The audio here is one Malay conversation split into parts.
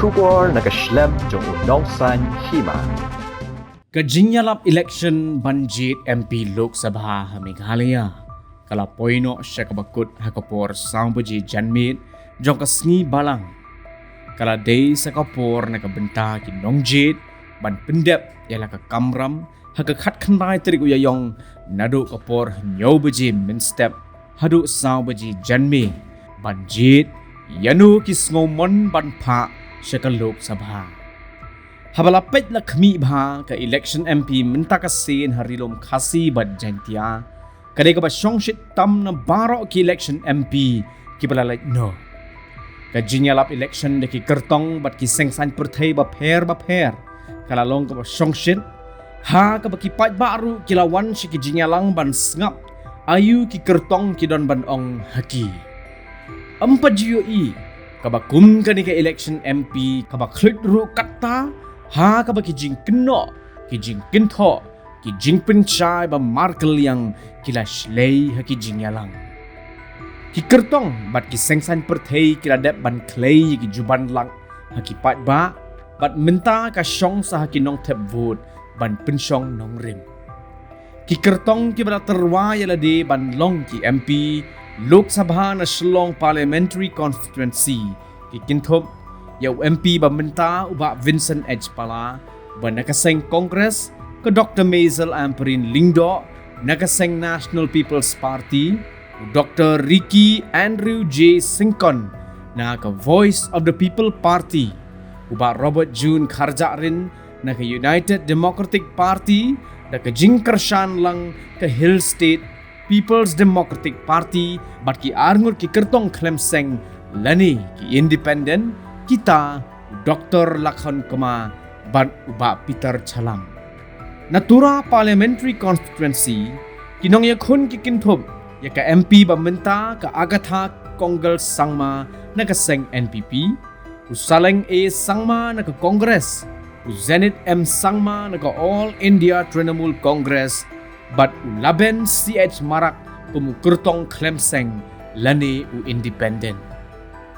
Shubor nakaslem jong unongsan Hima. Jingïalap election Nongjied MP Lok Sabha Meghalaya. Kala poino siya kabakut hakapor sambuji janmit jong kasngi balang. Kala day sa kapor nakabenta ki Nongjied ban pendep yala ka kamram hakakat khandai trik uyayong nadu kapor nyobuji minstep hadu sambuji janmi banjit yanu ki snomon ban pha siya ka Lok Sabha. Habalapit la khmi bha ka election MP Bynta kasin Rilum Khasi bad Jaiñtia kadai ka ba Shongshit tam na baro ki election MP ki balalai no ka Jingïalap election de ki kertong bat ki sengsan perthai ba pher kala long ka ba Shongshit ha ka ba ki pat baru ki lawan si ki Jingïalang ban sngap ayu ki kertong ki don ban ong haki ampa GOE ka ba kum ka ni ka election MP ka ba klit ru kata ha ka ba ki jing keno ki jing kentho ki jing penchai ba markel yang kila shlei ha ki Jingïalang ki kertong bat ki sengsan perthei kila dep ban clay ki juban lang ha ki pat ba bat Bynta ka shong sa ha ki nong thep vote ban penshong nong rim ki kertong ki bala terwa yala de ban long ki MP Lok Sabha na Shlong Parliamentary Constituency ki kinthop yaw MP ba Bynta uba Vincent H. Pala ba nakaseng Congress ka Dr. Maisel Amperin Lingdo nakaseng National People's Party Dr. Ricky Andrew J. Sinkon na ka Voice of the People Party uba Robert June Kharjarin na ka United Democratic Party na ka Jingkershan lang ka Hill State People's Democratic Party bat ki arngur ki kertong Clemseng lani ki Independent kita Dr. Lakhon Koma ban uba Peter Chalam Natura Parliamentary Constituency kinong yakun ki kinthop ya ka MP ba Bynta ka Agatha Konggal Sangma na ka Seng NPP usaleng A Sangma na ka Congress Zenit M Sangma na ka All India Trinamool Congress bat ulaben CH Marak kumukurtong Clemseng lani u Independent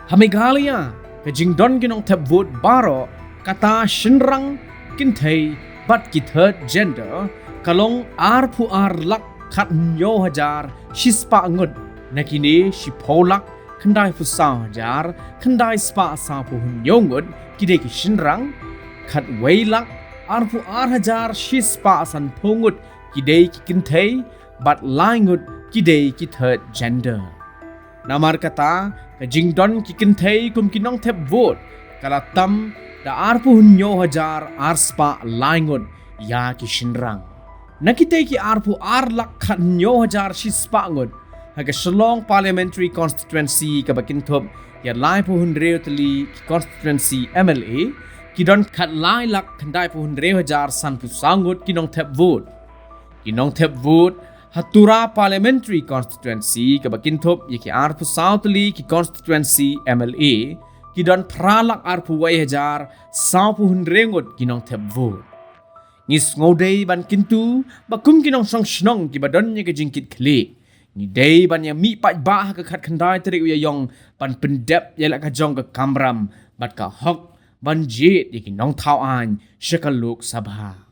Hameghalaya kajing don ginong tap vote baro kata shinrang kinthei bat ki third gender kalong arpu ar lak khat nyo hajar shispa ngut nakini shipolak khandai fu sa hajar khandai spa sa pu nyo ngut kide ki shinrang khat weilak arpu ar hajar shispa san pungut kide ki kinthei bat laingut kide ki third gender namar kata kajing don ki kinthei kum kinong thep vote kala tam da arpu hunyo hajar arspa laingot ya ki shinrang nakite ki arpu ar lak khat nyo hajar shispa ngot haga Shlong Parliamentary Constituency ka bakinthop ya lai pu hun reutli ki constituency MLA ki don khat lai lak khandai pu hun hajar san pu sangot kinong thep vote Hatura Parliamentary Constituency ka bakinthop yaki arpu Southly ki constituency MLA ki don pralak arpu wai hajar saupu hunrengot kinong thep vote ngis ngodei ban kintu bakum kinong songshnong ki badon nya ka jingkit klik ni dei ban ya mi pat ba ka khat khandai trik uyayong ban pendep yala ka jong ka kamram bat ka hok banjit yaki nong thau an shakal Lok Sabha